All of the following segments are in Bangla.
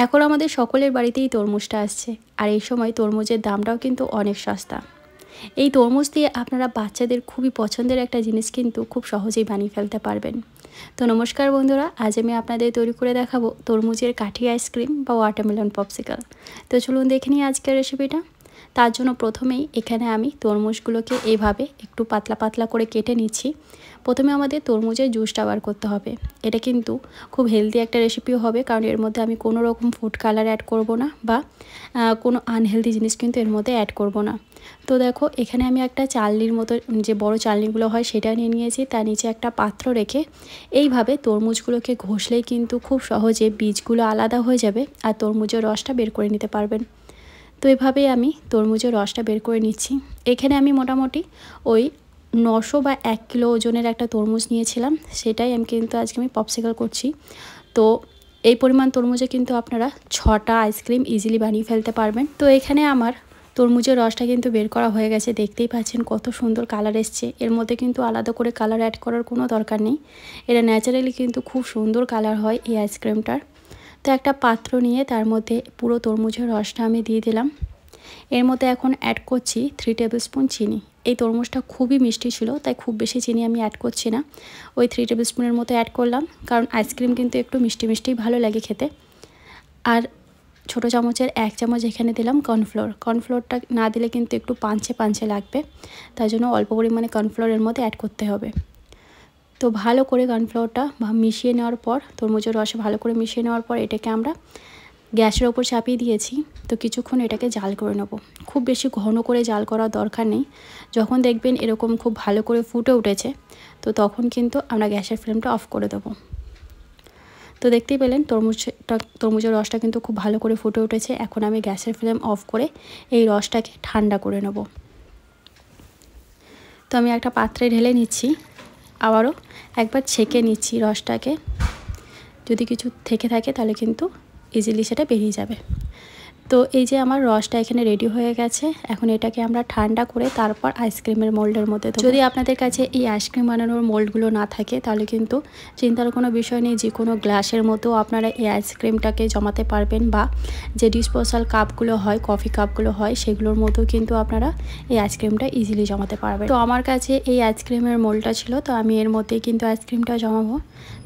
এখন আমাদের সকলের বাড়িতেই তরমুজটা আসছে, আর এই সময় তরমুজের দামটাও কিন্তু অনেক সস্তা। এই তরমুজ দিয়ে আপনারা বাচ্চাদের খুবই পছন্দের একটা জিনিস কিন্তু খুব সহজেই বানিয়ে ফেলতে পারবেন। তো নমস্কার বন্ধুরা, আজ আমি আপনাদের তৈরি করে দেখাবো তরমুজের কাঠি আইসক্রিম বা ওয়াটারমেলন পপসিকল। তো চলুন দেখে নিই আজকের রেসিপিটা। তার জন্য প্রথমেই এখানে আমি তরমুজগুলোকে এইভাবে একটু পাতলা পাতলা করে কেটে নিচ্ছি। প্রথমে আমাদের তরমুজের জুসটা বার করতে হবে। এটা কিন্তু খুব হেলদি একটা রেসিপিও হবে, কারণ এর মধ্যে আমি কোনো রকম ফুড কালার অ্যাড করব না বা কোনো আনহেলদি জিনিস কিন্তু এর মধ্যে অ্যাড করব না। তো দেখো, এখানে আমি একটা চালনির মতো, যে বড় চালনিগুলো হয় সেটা নিয়ে নিয়েছি। তার নিচে একটা পাত্র রেখে এইভাবে তরমুজগুলোকে ঘষলেই কিন্তু খুব সহজে বীজগুলো আলাদা হয়ে যাবে আর তরমুজের রসটা বের করে নিতে পারবেন। তো এভাবেই আমি তরমুজের রসটা বের করে নিচ্ছি। এখানে আমি মোটামুটি ওই 900 বা 1 কিলো ওজনের একটা তরমুজ নিয়েছিলাম, সেটাই আমি কিন্তু আজকে আমি পপসিকল করছি। তো এই পরিমাণ তরমুজে কিন্তু আপনারা 6টা আইসক্রিম ইজিলি বানিয়ে ফেলতে পারবেন। তো এখানে আমার তরমুজের রসটা কিন্তু বের করা হয়ে গেছে। দেখতেই পাচ্ছেন কত সুন্দর কালার এসছে। এর মধ্যে কিন্তু আলাদা করে কালার অ্যাড করার কোনো দরকার নেই, এটা ন্যাচারালি কিন্তু খুব সুন্দর কালার হয় এই আইসক্রিমটার। তো একটা পাত্র নিয়ে তার মধ্যে পুরো তরমুজের রসটা আমি দিয়ে দিলাম। এর মধ্যে এখন অ্যাড করছি 3 টেবিল স্পুন চিনি। এই তরমুজটা খুবই মিষ্টি ছিল, তাই খুব বেশি চিনি আমি অ্যাড করছি না, ওই 3 টেবিল স্পুনের মতো অ্যাড করলাম, কারণ আইসক্রিম কিন্তু একটু মিষ্টি মিষ্টি ভালো লাগে খেতে। আর ছোটো চামচের 1 চামচ এখানে দিলাম কর্নফ্লোর। কর্নফ্লোরটা না দিলে কিন্তু একটু পাঞ্চে পাঞ্চে লাগবে, তাই জন্য অল্প পরিমাণে কর্নফ্লোরের মধ্যে অ্যাড করতে হবে। তো ভালো করে কর্নফ্লোরটা মিশিয়ে নেওয়ার পর, তরমুজের রসে ভালো করে মিশিয়ে নেওয়ার পর এটাকে আমরা গ্যাসের ওপর চাপিয়ে দিয়েছি। তো কিছুক্ষণ এটাকে জাল করে নেব। খুব বেশি ঘন করে জাল করার দরকার নেই। যখন দেখবেন এরকম খুব ভালো করে ফুটে উঠেছে, তো তখন কিন্তু আমরা গ্যাসের ফ্লেমটা অফ করে দেবো। তো দেখতেই পেলেন তরমুজের রসটা কিন্তু খুব ভালো করে ফুটে উঠেছে। এখন আমি গ্যাসের ফ্লেম অফ করে এই রসটাকে ঠান্ডা করে নেব। তো আমি একটা পাত্রে ঢেলে নিচ্ছি, আবারও একবার ছেঁকে নিচ্ছি রসটাকে। যদি কিছু থেকে থাকে তাহলে কিন্তু ইজিলি সেটা বেরিয়ে যাবে। তো এই যে আমার রসটা এখানে রেডি হয়ে গেছে। এখন এটাকে আমরা ঠান্ডা করে তারপর আইসক্রিমের মোল্ডের মধ্যে দেবো। যদি আপনাদের কাছে এই আইসক্রিম বানানোর মোল্ডগুলো না থাকে তাহলে কিন্তু চিন্তার কোনো বিষয় নেই, যে কোনো গ্লাসের মতো আপনারা এই আইসক্রিমটাকে জমাতে পারবেন, বা যে ডিসপোজাল কাপগুলো হয়, কফি কাপগুলো হয়, সেগুলোর মতো কিন্তু আপনারা এই আইসক্রিমটা ইজিলি জমাতে পারবেন। তো আমার কাছে এই আইসক্রিমের মোল্ডটা ছিল, তো আমি এর মধ্যেই কিন্তু আইসক্রিমটা জমাবো।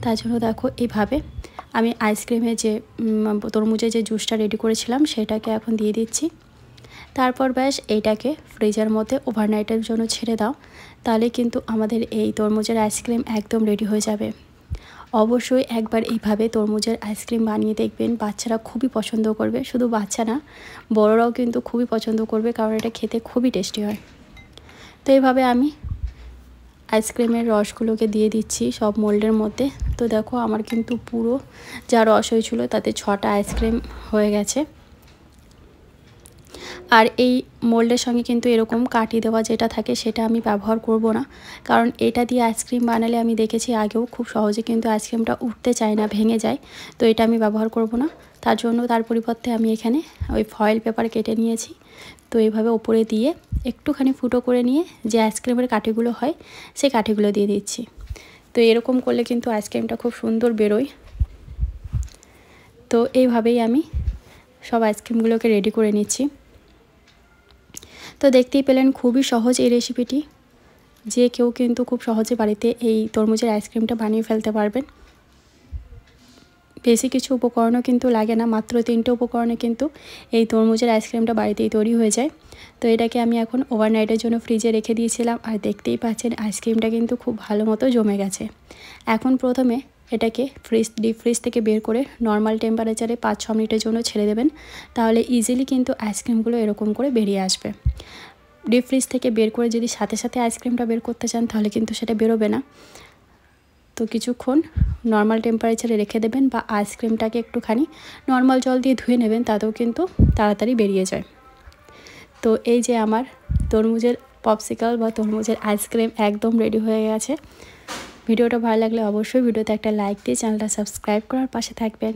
তার জন্য দেখো এইভাবে আমি আইসক্রিমের যে তরমুজের যে জুসটা রেডি করেছিলাম সেটাকে এখন দিয়ে দিচ্ছি। তারপর ব্যাস এইটাকে ফ্রিজের মধ্যে ওভারনাইটের জন্য ছেড়ে দাও, তাহলে কিন্তু আমাদের এই তরমুজের আইসক্রিম একদম রেডি হয়ে যাবে। অবশ্যই একবার এইভাবে তরমুজের আইসক্রিম বানিয়ে দেখবেন, বাচ্চারা খুবই পছন্দ করবে। শুধু বাচ্চা না, বড়রাও কিন্তু খুবই পছন্দ করবে, কারণ এটা খেতে খুবই টেস্টি হয়। তো এইভাবে আমি আইসক্রিমের রসগুলোকে দিয়ে দিচ্ছি সব মোল্ডের মধ্যে। তো দেখো, আমার কিন্তু পুরো যা রস হয়েছিল তাতে 6টা আইসক্রিম হয়ে গেছে। আর এই মোল্ডের সঙ্গে কিন্তু এরকম কাঠি দেওয়া যেটা থাকে সেটা আমি ব্যবহার করব না, কারণ এটা দিয়ে আইসক্রিম বানালে আমি দেখেছি আগেও খুব সহজে কিন্তু আইসক্রিমটা উঠতে চায় না, ভেঙে যায়। তো এটা আমি ব্যবহার করব না। তার পরিবর্তে আমি এখানে ওই ফয়েল পেপার কেটে নিয়েছি। তো এইভাবে ওপরে দিয়ে একটুখানি ফুটো করে নিয়ে যে আইসক্রিমের কাঠিগুলো হয় সেই কাঠিগুলো দিয়ে দিচ্ছি। তো এরকম করলে কিন্তু আইসক্রিমটা খুব সুন্দর বেরোয়। তো এইভাবেই আমি সব আইসক্রিমগুলোকে রেডি করে নিচ্ছি। তো দেখতেই পেলেন খুবই সহজ এই রেসিপিটি, যে কেউ কিন্তু খুব সহজে বাড়িতে এই তরমুজের আইসক্রিমটা বানিয়ে ফেলতে পারবেন। বেশি কিছু উপকরণও কিন্তু লাগে না, মাত্র 3টে উপকরণে কিন্তু এই তরমুজের আইসক্রিমটা বাড়িতেই তৈরি হয়ে যায়। তো এটাকে আমি এখন ওভারনাইটের জন্য ফ্রিজে রেখে দিয়েছিলাম, আর দেখতেই পাচ্ছেন আইসক্রিমটা কিন্তু খুব ভালো মতো জমে গেছে। এখন প্রথমে এটাকে ডিপ ফ্রিজ থেকে বের করে নর্মাল টেম্পারেচারে 5-6 মিনিটের জন্য ছেড়ে দেবেন, তাহলে ইজিলি কিন্তু আইসক্রিমগুলো এরকম করে বেরিয়ে আসবে। ডিপ ফ্রিজ থেকে বের করে যদি সাথে সাথে আইসক্রিমটা বের করতে চান তাহলে কিন্তু সেটা বেরোবে না। তো কিছুক্ষণ নর্মাল টেম্পারেচারে রেখে দেবেন, বা আইসক্রিমটাকে একটুখানি নর্মাল জল দিয়ে ধুয়ে নেবেন, তাতেও কিন্তু তাড়াতাড়ি বেরিয়ে যায়। তো এই যে আমার তরমুজের পপসিকল বা তরমুজের আইসক্রিম একদম রেডি হয়ে গেছে। ভিডিওটা ভালো লাগলে অবশ্যই ভিডিওতে একটা লাইক দিয়ে চ্যানেলটা সাবস্ক্রাইব করার পাশে থাকবেন।